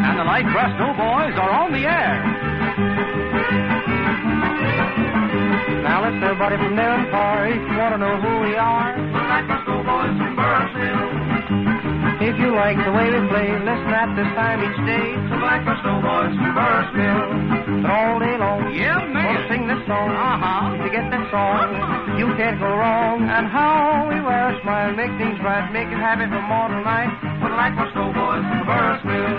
And the Light Crust Doughboys are on the air. Now listen, everybody from there and far, if you want to know who we are, The Light Crust Doughboys from Burrisville. if you like the way we play, listen at this time each day. The Light Crust Doughboys from Burrisville. But all day long, Yeah, we'll man. sing this song. Uh-huh. If you get this song, you can't go wrong. And how we wear a smile, make things right, make it happy from morning to night. The Light Crust Doughboys from Burrisville.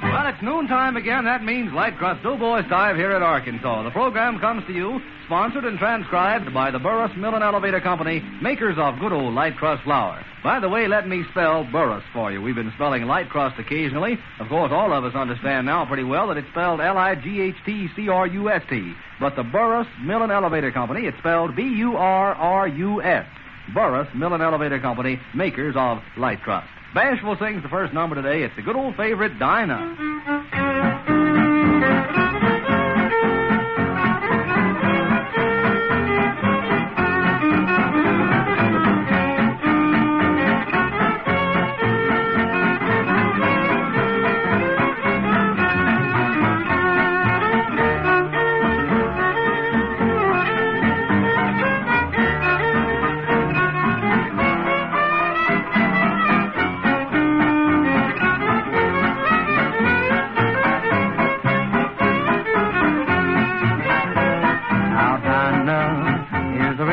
Well, it's noontime again. That means Light Crust Doughboys Dive here at Arkansas. The program comes to you, sponsored and transcribed by the Burris Mill and Elevator Company, makers of good old light crust flour. By the way, let me spell Burris for you. We've been spelling light crust occasionally. Of course, all of us understand now pretty well that it's spelled Lightcrust. But the Burris Mill and Elevator Company, it's spelled Burrus. Burris Mill and Elevator Company, makers of light crust. Bashful sings the first number today. It's the good old favorite, Dinah.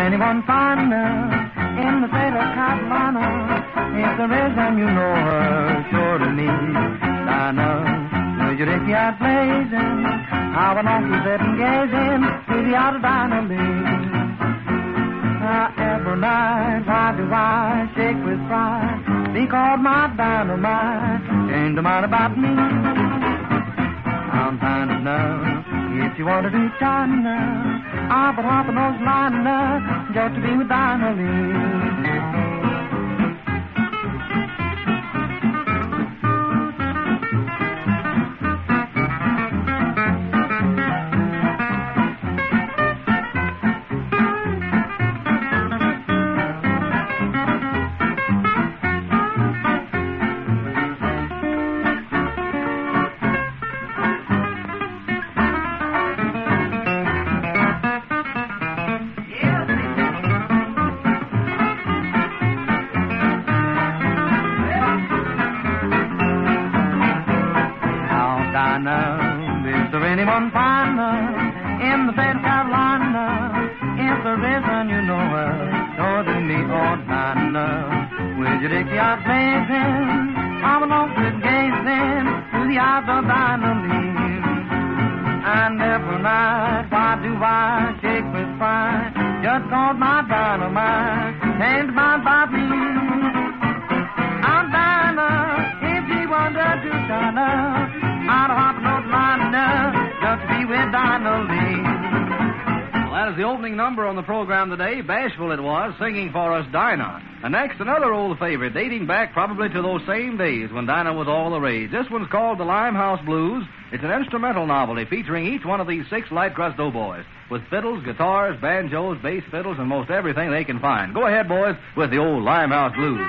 Anyone finer in the state of Carolina? If there is, then you know her, sure to me. Dinah, with your dicky out blazing, how an uncle sitting gazing to the outer Dinah Lee. Every night, why do I shake with pride? Because my dynamite ain't a mind about me. I'm finding now. If you want to do China, I'll put half a nose line just to be with Dinah Lee. Is there anyone finer in the state of Carolina? If there is, then you know her, sure to me, oh Dinah. With your dicky out blazing, I'm along with gazing to the eyes of Dinah Lee. And every night, why do I shake with pride? Just cause my dynamite ain't mind about me. I'm Dinah, if she wanted to Dinah, I'd hop no line just to be with Dinah Lee. Well, that is the opening number on the program today. Bashful it was, singing for us Dinah. And next, another old favorite, dating back probably to those same days when Dinah was all the rage. This one's called The Limehouse Blues. It's an instrumental novelty featuring each one of these 6 light crust doughboys, with fiddles, guitars, banjos, bass fiddles, and most everything they can find. Go ahead, boys, with the old Limehouse Blues.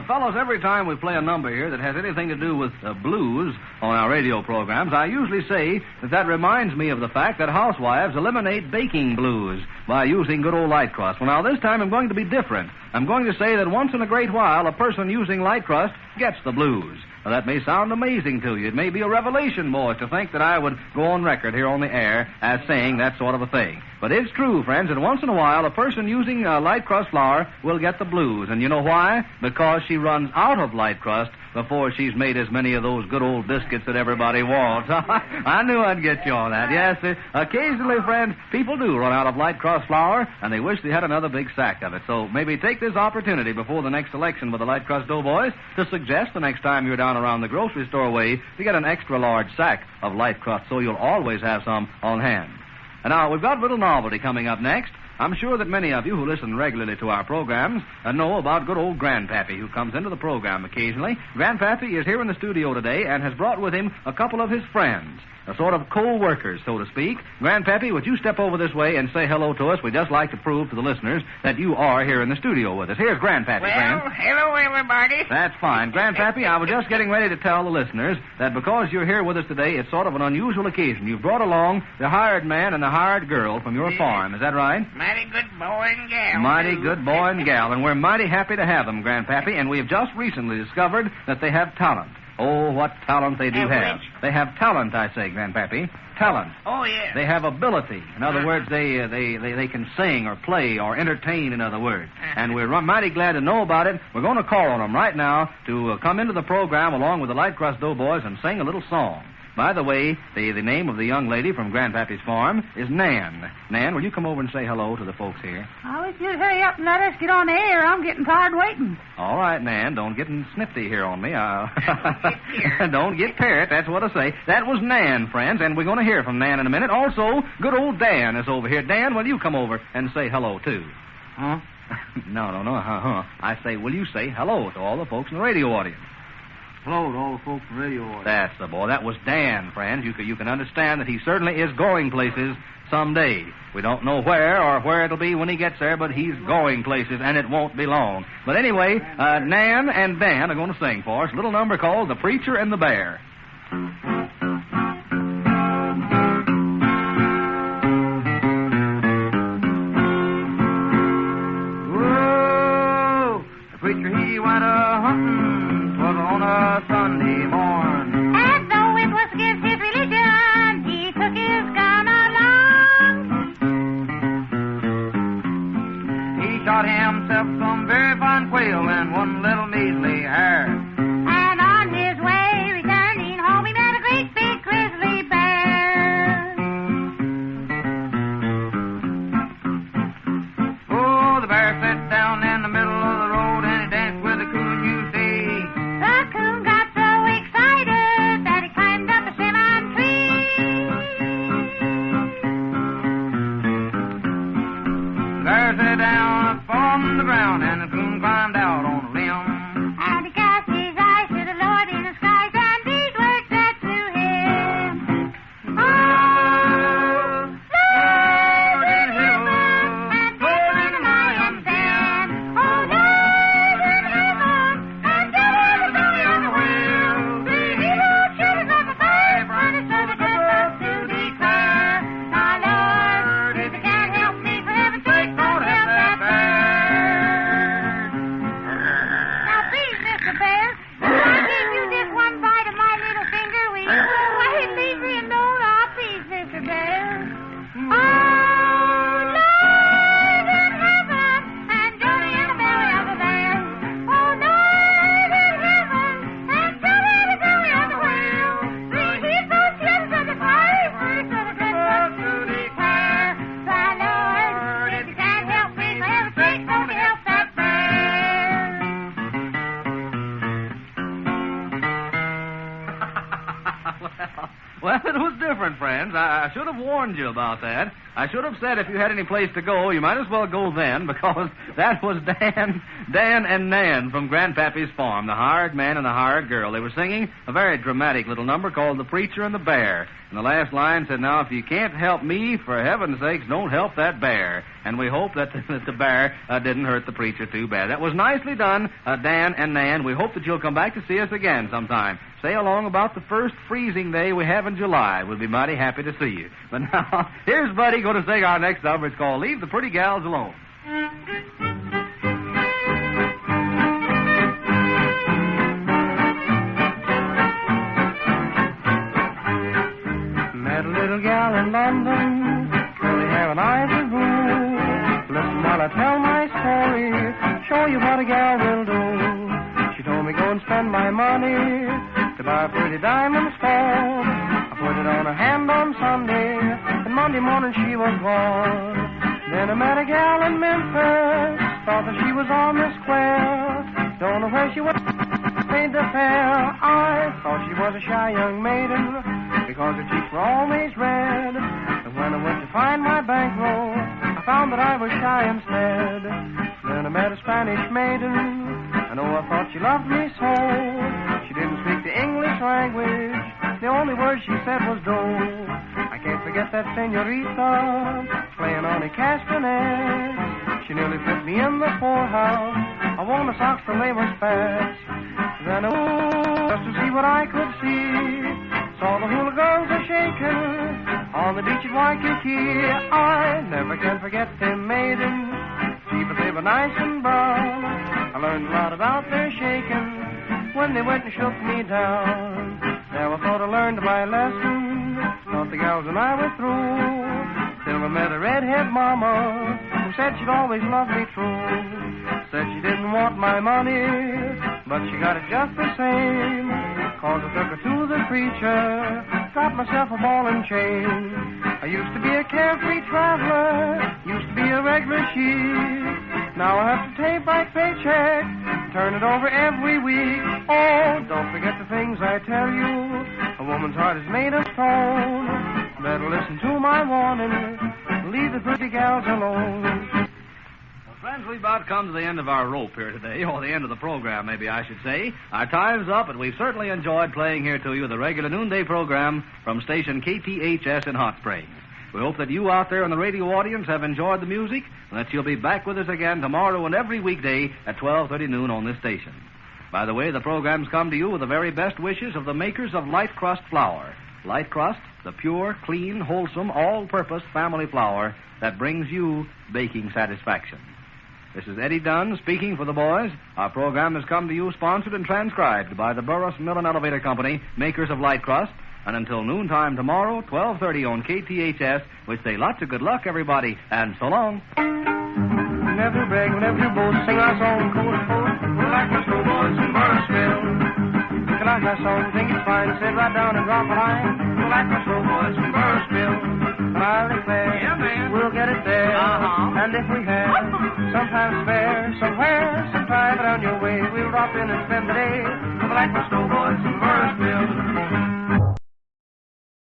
fellas, every time we play a number here that has anything to do with blues on our radio programs, I usually say that reminds me of the fact that housewives eliminate baking blues by using good old light crust. Well, now, this time I'm going to be different. I'm going to say that once in a great while, a person using light crust gets the blues. Now, that may sound amazing to you. It may be a revelation, boys, to think that I would go on record here on the air as saying that sort of a thing. But it's true, friends, that once in a while, a person using light crust flour will get the blues. And you know why? Because she runs out of light crust before she's made as many of those good old biscuits that everybody wants. I knew I'd get you on that. Yes, occasionally, friends, people do run out of light crust flour, and they wish they had another big sack of it. So maybe take this opportunity before the next election with the light crust doughboys to suggest the next time you're down around the grocery store way to get an extra large sack of light crust so you'll always have some on hand. And now, we've got a little novelty coming up next. I'm sure that many of you who listen regularly to our programs know about good old Grandpappy, who comes into the program occasionally. Grandpappy is here in the studio today and has brought with him a couple of his friends, a sort of co-workers, so to speak. Grandpappy, would you step over this way and say hello to us? We'd just like to prove to the listeners that you are here in the studio with us. Here's Grandpappy, friend. Well, hello, everybody. That's fine. Grandpappy, I was just getting ready to tell the listeners that because you're here with us today, it's sort of an unusual occasion. You've brought along the hired man and the hired girl from your farm. Is that right? Mighty good boy and gal. Mighty good boy and gal, and we're mighty happy to have them, Grandpappy, and we've just recently discovered that they have talent. Oh, what talent they do have. Which? They have talent, I say, Grandpappy. Talent. Oh, yeah. They have ability. In other words, they can sing or play or entertain, in other words. And we're mighty glad to know about it. We're going to call on them right now to come into the program along with the Light Crust Doughboys and sing a little song. By the way, the name of the young lady from Grandpappy's farm is Nan. Nan, will you come over and say hello to the folks here? I wish you'd hurry up and let us get on the air. I'm getting tired waiting. All right, Nan, don't get snifty here on me. Don't get parrot, that's what I say. That was Nan, friends, and we're going to hear from Nan in a minute. Also, good old Dan is over here. Dan, will you come over and say hello, too? Huh? No. I say, will you say hello to all the folks in the radio audience? Hello to all the folks in radio audience. That's the boy. That was Dan, friends. You can understand that he certainly is going places someday. We don't know where or where it'll be when he gets there, but he's going places, and it won't be long. But anyway, Nan and Dan are going to sing for us a little number called The Preacher and the Bear. Whoa, the preacher, he went a-hunting. On a Sunday morn. And though it was against his religion, he took his gun along. He shot himself some very fine quail and one little measly hare. And on his way returning home, he met a great big grizzly bear. Oh, the bear sat down in the middle of the road and he danced with the coon, you see. The coon got so excited that he climbed up a cinnamon tree. The bear sat down up on the ground and the coon climbed out on a limb. And he cast his eyes to the Lord in the skies, and these words said to him, Oh, Lord in heaven, and death and I am sin. Oh, Lord in heaven, and death and I am will. The evil shooters of the fire, and his servant has us to declare. My Lord, if you can't help me, for heaven's sake, don't help that bear. Now, please, Mr. Bear, if I give you just one bite of my little finger, will you wait, leave me alone? Oh, please, Mr. Bear. Oh, Lord in heaven, and Johnny in the belly of the bear. Oh, Lord in heaven, and Johnny in the belly of the whale. Bring his those children of the fire, words of the dreadful to declare. My Lord, if you can't help me, for heaven's sake, don't help that bear. Well, it was different, friends. I should have warned you about that. I should have said if you had any place to go, you might as well go then, because that was Dan and Nan from Grandpappy's farm, the hired man and the hired girl. They were singing a very dramatic little number called The Preacher and the Bear. And the last line said, now, if you can't help me, for heaven's sakes, don't help that bear. And we hope that the bear didn't hurt the preacher too bad. That was nicely done, Dan and Nan. We hope that you'll come back to see us again sometime. Say along about the first freezing day we have in July. We'll be mighty happy to see you. But now, here's Buddy going to sing our next number. It's called Leave the Pretty Gals Alone. Met a little gal in London, curly hair and ivory blue. Listen while I tell my story, show you what a gal will do. She told me go and spend my money to buy a pretty diamond stone. I put it on her hand on Sunday, and Monday morning she was gone. Then I met a gal in Memphis, thought that she was on the square. Don't know where she was, paid the fare. I thought she was a shy young maiden, because her cheeks were always red. And when I went to find my bankroll, I found that I was shy instead. Then I met a Spanish maiden, I know I thought she loved me so. She didn't speak the English language, the only word she said was do. I can't forget that senorita, playing on a castanet. She nearly put me in the poorhouse, I wore my socks till they were spats. Then just to see what I could see, saw the hula girls a-shaking on the beach at Waikiki. I never can forget them maidens, see, but they were nice and brown. I learned a lot about their shaking when they went and shook me down. Now I thought I learned my lesson, thought the gals and I were through, till I met a redhead mama who said she'd always love me true. Said she didn't want my money, but she got it just the same, 'cause I took her to the preacher, got myself a ball and chain. I used to be a carefree traveler, used to be a regular sheep. Now I have to take my paycheck, turn it over every week. Oh, don't forget the things I tell you, a woman's heart is made of stone. Better listen to my warning, leave the pretty gals alone. Friends, we've about come to the end of our rope here today, or the end of the program, maybe I should say. Our time's up, and we've certainly enjoyed playing here to you the regular noonday program from station KTHS in Hot Springs. We hope that you out there in the radio audience have enjoyed the music, and that you'll be back with us again tomorrow and every weekday at 12:30 noon on this station. By the way, the program's come to you with the very best wishes of the makers of Light Crust Flour. Light Crust, the pure, clean, wholesome, all-purpose family flour that brings you baking satisfaction. This is Eddie Dunn speaking for the boys. Our program has come to you sponsored and transcribed by the Burris Mill and Elevator Company, makers of Light Crust. And until noontime tomorrow, 12:30 on KTHS, we say lots of good luck, everybody, and so long. Whenever you brag, whenever you boast, sing our song, coast to coast. We're like the snowboys in Burrisville. If you like our song, think it's fine, sit right down and drop a line. We're like the snowboys in Burrisville. But I'll declare, Yeah, man. we'll get it there. Uh-huh. And if we have sometimes spare, somewhere, sometime around your way, we'll drop in and spend the day. We're like the snowboys in